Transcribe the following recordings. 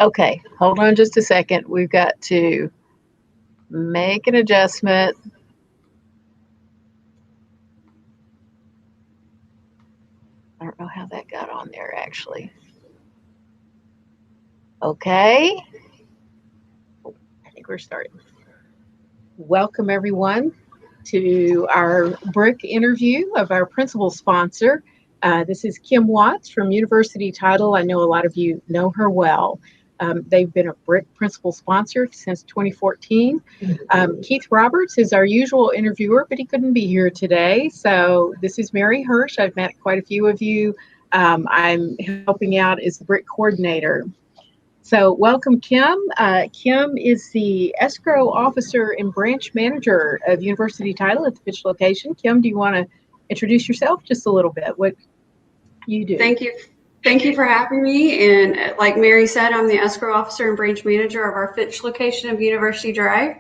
Okay, hold on just a second. We've got to make an adjustment. I don't know how that got on there actually. Okay, I think we're starting. Welcome everyone to our BRIC interview of our principal sponsor. This is Kim Watts from University Title. I know a lot of you know her well. They've been a BRIC principal sponsor since 2014. Keith Roberts is our usual interviewer, but he couldn't be here today. So this is Mary Hirsch. I've met quite a few of you. I'm helping out as the BRIC coordinator. So welcome, Kim. Kim is the escrow officer and branch manager of University Title at the Fitch location. Kim, do you want to introduce yourself just a little bit, what you do? Thank you. Thank you for having me. And like Mary said, I'm the escrow officer and branch manager of our Fitch location of University Drive.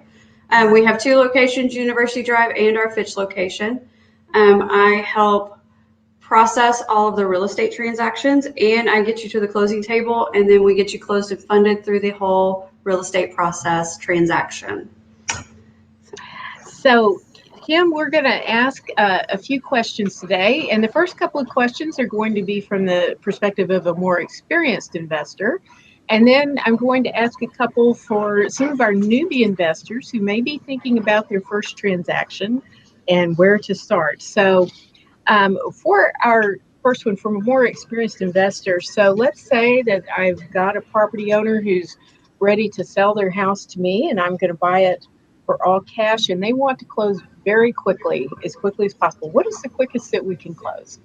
We have two locations, University Drive and our Fitch location. I help process all of the real estate transactions, and I get you to the closing table, and then we get you closed and funded through the whole real estate process transaction. So, Kim, we're going to ask a few questions today, and the first couple of questions are going to be from the perspective of a more experienced investor, and then I'm going to ask a couple for some of our newbie investors who may be thinking about their first transaction and where to start. So, for our first one, from a more experienced investor, so let's say that I've got a property owner who's ready to sell their house to me, and I'm going to buy it for all cash, and they want to close very quickly as possible. What is the quickest that we can close?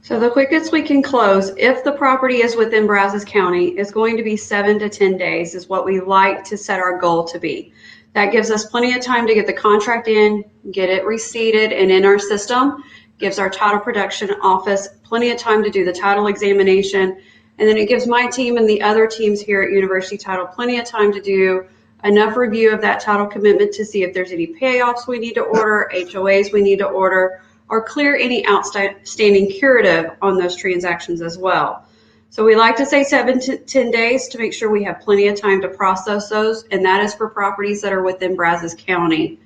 So the quickest we can close, if the property is within Brazos County, is going to be 7 to 10 days is what we like to set our goal to be. That gives us plenty of time to get the contract in, get it receipted and in our system, gives our title production office plenty of time to do the title examination, and then it gives my team and the other teams here at University Title plenty of time to do enough review of that title commitment to see if there's any payoffs we need to order, HOAs we need to order, or clear any outstanding curative on those transactions as well. So we like to say 7 to 10 days to make sure we have plenty of time to process those, and that is for properties that are within Brazos County.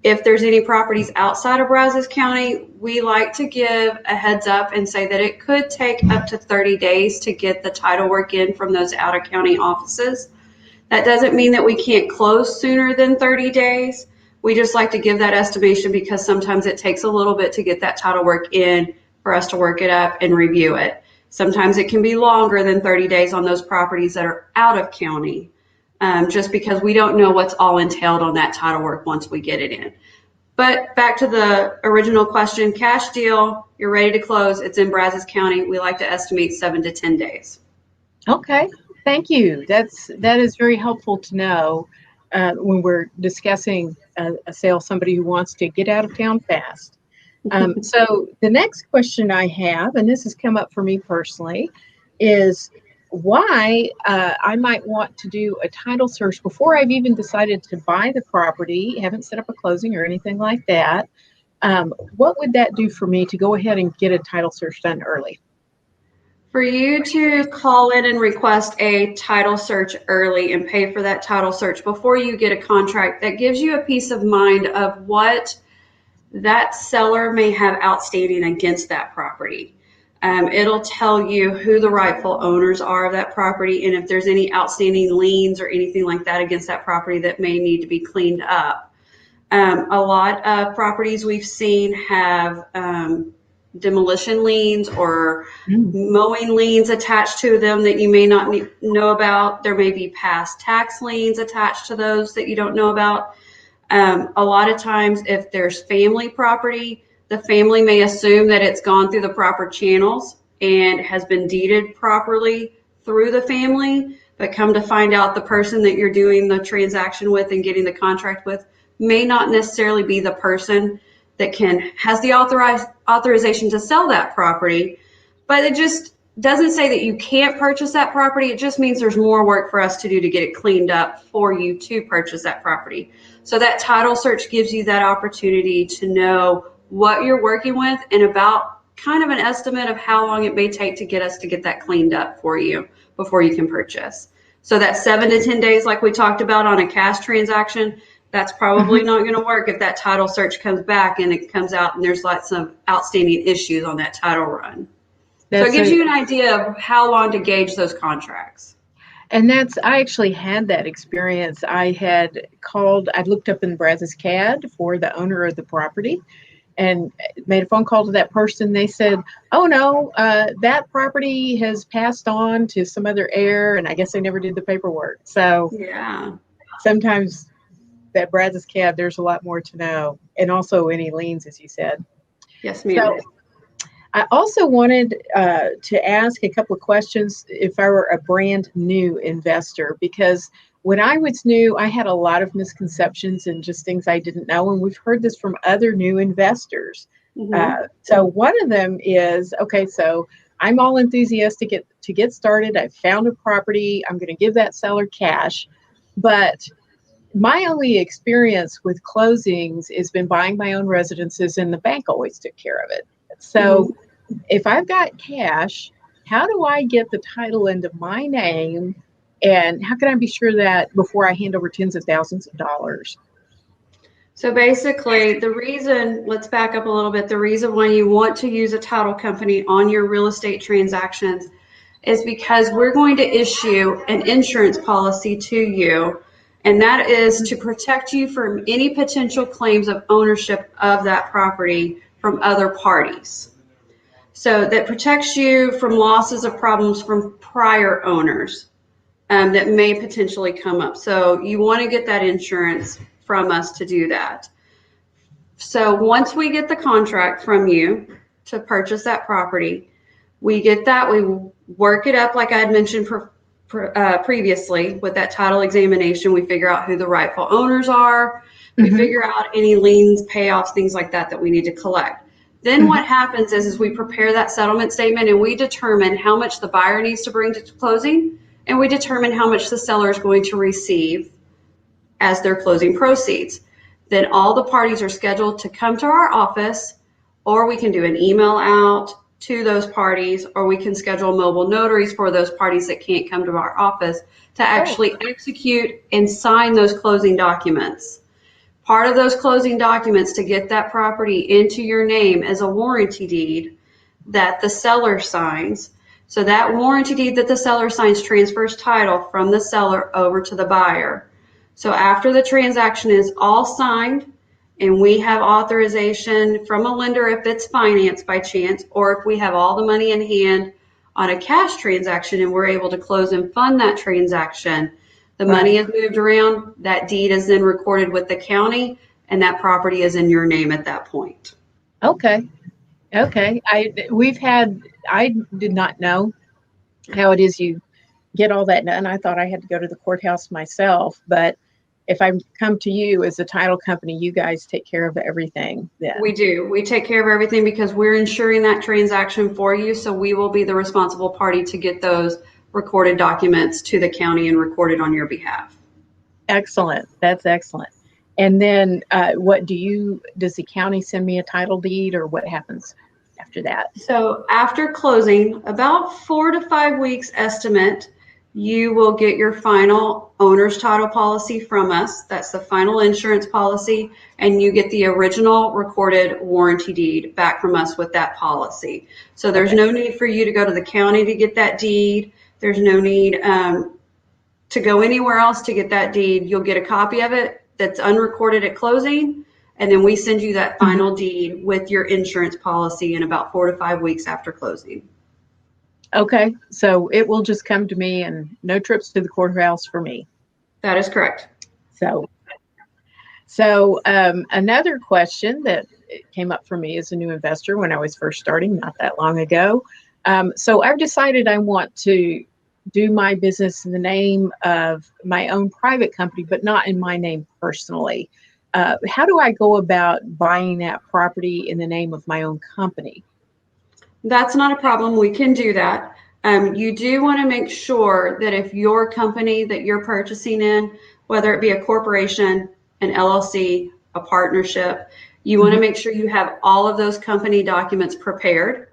If there's any properties outside of Brazos County, we like to give a heads up and say that it could take up to 30 days to get the title work in from those out-of-county offices. That doesn't mean that we can't close sooner than 30 days. We just like to give that estimation because sometimes it takes a little bit to get that title work in for us to work it up and review it. Sometimes it can be longer than 30 days on those properties that are out of county. Just because we don't know what's all entailed on that title work once we get it in. But back to the original question, cash deal, you're ready to close, it's in Brazos County. We like to estimate 7 to 10 days. Okay, thank you. That is very helpful to know when we're discussing a sale, somebody who wants to get out of town fast. So the next question I have, and this has come up for me personally, is why I might want to do a title search before I've even decided to buy the property, haven't set up a closing or anything like that. What would that do for me to go ahead and get a title search done early? For you to call in and request a title search early and pay for that title search before you get a contract, that gives you a peace of mind of what that seller may have outstanding against that property. It'll tell you who the rightful owners are of that property and if there's any outstanding liens or anything like that against that property that may need to be cleaned up. A lot of properties we've seen have demolition liens or mowing liens attached to them that you may not know about. There may be past tax liens attached to those that you don't know about. A lot of times if there's family property, the family may assume that it's gone through the proper channels and has been deeded properly through the family, but come to find out the person that you're doing the transaction with and getting the contract with may not necessarily be the person that has the authorization to sell that property. But it just doesn't say that you can't purchase that property. It just means there's more work for us to do to get it cleaned up for you to purchase that property. So that title search gives you that opportunity to know what you're working with and about kind of an estimate of how long it may take to get us to get that cleaned up for you before you can purchase. So that 7 to 10 days, like we talked about on a cash transaction, that's probably not going to work if that title search comes back and it comes out and there's lots of outstanding issues on that title run. So it gives you an idea of how long to gauge those contracts. And I actually had that experience. I'd looked up in Brazos CAD for the owner of the property and made a phone call to that person. They said, oh no, that property has passed on to some other heir, and I guess they never did the paperwork. So yeah, sometimes that Brazos CAD, there's a lot more to know, and also any liens, as you said. Yes, ma'am. So I also wanted to ask a couple of questions if I were a brand new investor, because when I was new, I had a lot of misconceptions and just things I didn't know. And we've heard this from other new investors. So one of them is, okay, so I'm all enthusiastic to get started. I found a property. I'm going to give that seller cash. But my only experience with closings has been buying my own residences, and the bank always took care of it. So if I've got cash, how do I get the title into my name? And how can I be sure that before I hand over tens of thousands of dollars? So basically, let's back up a little bit. The reason why you want to use a title company on your real estate transactions is because we're going to issue an insurance policy to you, and that is to protect you from any potential claims of ownership of that property from other parties. So that protects you from losses of problems from prior owners that may potentially come up. So you want to get that insurance from us to do that. So once we get the contract from you to purchase that property, we get that, we work it up like I had mentioned previously with that title examination. We figure out who the rightful owners are. We figure out any liens, payoffs, things like that we need to collect. Then what happens is we prepare that settlement statement and we determine how much the buyer needs to bring to closing, and we determine how much the seller is going to receive as their closing proceeds. Then all the parties are scheduled to come to our office, or we can do an email out to those parties, or we can schedule mobile notaries for those parties that can't come to our office to actually execute and sign those closing documents. Part of those closing documents to get that property into your name is a warranty deed that the seller signs. So that warranty deed that the seller signs transfers title from the seller over to the buyer. So after the transaction is all signed and we have authorization from a lender if it's financed by chance, or if we have all the money in hand on a cash transaction and we're able to close and fund that transaction, the money is moved around, that deed is then recorded with the county, and that property is in your name at that point. Okay. I did not know how it is you get all that done. I thought I had to go to the courthouse myself, but if I come to you as a title company, you guys take care of everything then. We do. We take care of everything because we're insuring that transaction for you, so we will be the responsible party to get those recorded documents to the county and recorded on your behalf. Excellent. That's excellent. And then does the county send me a title deed, or what happens after that? So after closing, about 4 to 5 weeks estimate, you will get your final owner's title policy from us. That's the final insurance policy, and you get the original recorded warranty deed back from us with that policy. So there's no need for you to go to the county to get that deed. There's no need to go anywhere else to get that deed. You'll get a copy of it that's unrecorded at closing, and then we send you that final deed with your insurance policy in about 4 to 5 weeks after closing. Okay, so it will just come to me and no trips to the courthouse for me. That is correct. So another question that came up for me as a new investor when I was first starting, not that long ago. So I've decided I want to do my business in the name of my own private company, but not in my name personally. How do I go about buying that property in the name of my own company? That's not a problem. We can do that. You do want to make sure that if your company that you're purchasing in, whether it be a corporation, an LLC, a partnership, you want to make sure you have all of those company documents prepared.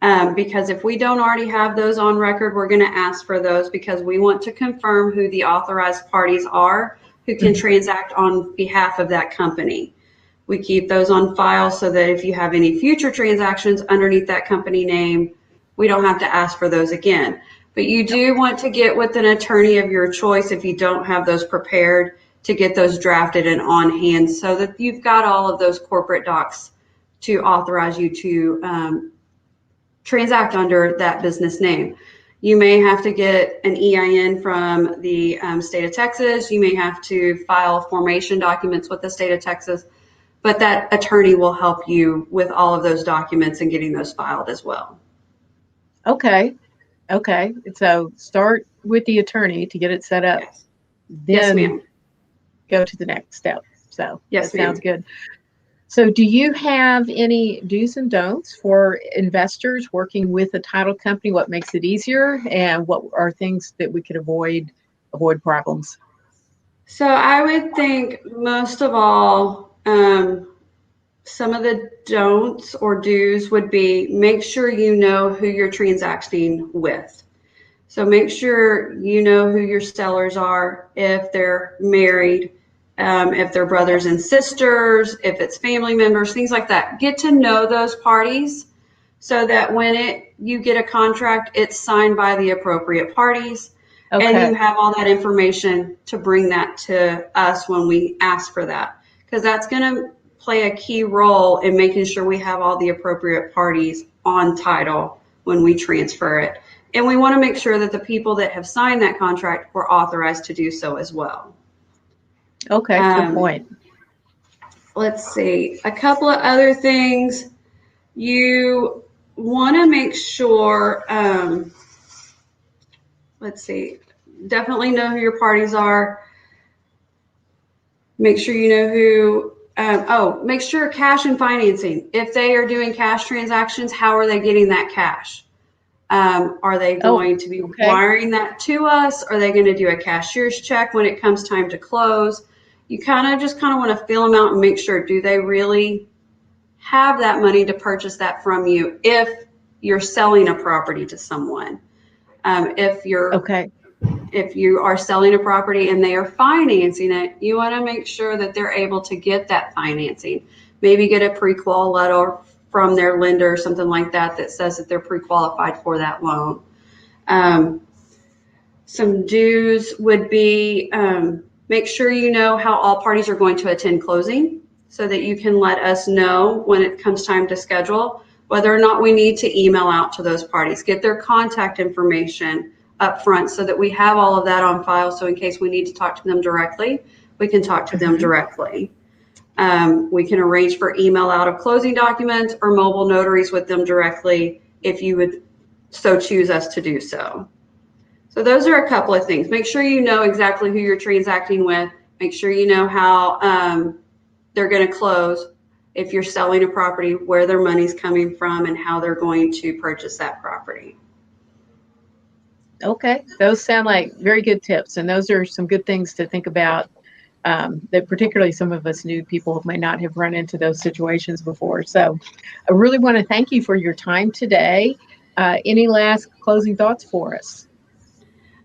Because if we don't already have those on record, we're going to ask for those because we want to confirm who the authorized parties are who can transact on behalf of that company. We keep those on file so that if you have any future transactions underneath that company name, we don't have to ask for those again. But you do want to get with an attorney of your choice if you don't have those prepared to get those drafted and on hand so that you've got all of those corporate docs to authorize you to transact under that business name. You may have to get an EIN from the state of Texas. You may have to file formation documents with the state of Texas, but that attorney will help you with all of those documents and getting those filed as well. Okay. Okay. So start with the attorney to get it set up. Yes. Then Yes, ma'am. go to the next step. So yes, that sounds ma'am. good. So do you have any do's and don'ts for investors working with a title company? What makes it easier and what are things that we could avoid problems? So I would think most of all, some of the don'ts or do's would be make sure you know who you're transacting with. So make sure you know who your sellers are, if they're married, if they're brothers and sisters, if it's family members, things like that. Get to know those parties so that when you get a contract, it's signed by the appropriate parties. And you have all that information to bring that to us when we ask for that. Because that's going to play a key role in making sure we have all the appropriate parties on title when we transfer it. And we want to make sure that the people that have signed that contract were authorized to do so as well. Okay, good point. Let's see. A couple of other things. You want to make sure, let's see, definitely know who your parties are. Make sure you know who, make sure cash and financing. If they are doing cash transactions, how are they getting that cash? Are they going to be wiring that to us? Are they going to do a cashier's check when it comes time to close? You kind of want to feel them out and make sure, do they really have that money to purchase that from you if you're selling a property to someone? If you are selling a property and they are financing it, you want to make sure that they're able to get that financing. Maybe get a pre-qual letter from their lender or something like that that says that they're pre-qualified for that loan. Some do's would be make sure you know how all parties are going to attend closing so that you can let us know when it comes time to schedule whether or not we need to email out to those parties. Get their contact information up front so that we have all of that on file, so in case we need to talk to them directly, we can talk to them directly. We can arrange for email out of closing documents or mobile notaries with them directly if you would so choose us to do so. So those are a couple of things. Make sure you know exactly who you're transacting with. Make sure you know how they're going to close if you're selling a property, where their money's coming from, and how they're going to purchase that property. Okay, those sound like very good tips, and those are some good things to think about. That particularly some of us new people may not have run into those situations before. So I really want to thank you for your time today. Any last closing thoughts for us?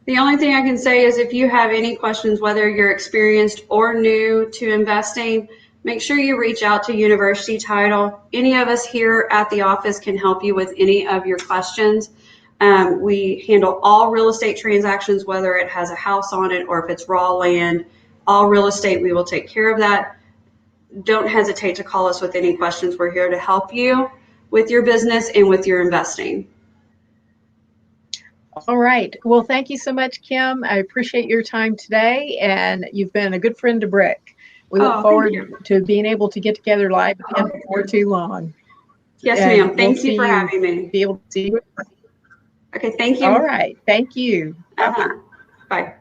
The only thing I can say is if you have any questions, whether you're experienced or new to investing, make sure you reach out to University Title. Any of us here at the office can help you with any of your questions. We handle all real estate transactions, whether it has a house on it or if it's raw land. All real estate, we will take care of that. Don't hesitate to call us with any questions. We're here to help you with your business and with your investing. All right. Well, thank you so much, Kim. I appreciate your time today, and you've been a good friend to BRIC. We look forward to being able to get together live again before too long. Yes, ma'am. Thank you for having me. Be able to see you. Okay, thank you. All right. Thank you. Uh-huh. Bye.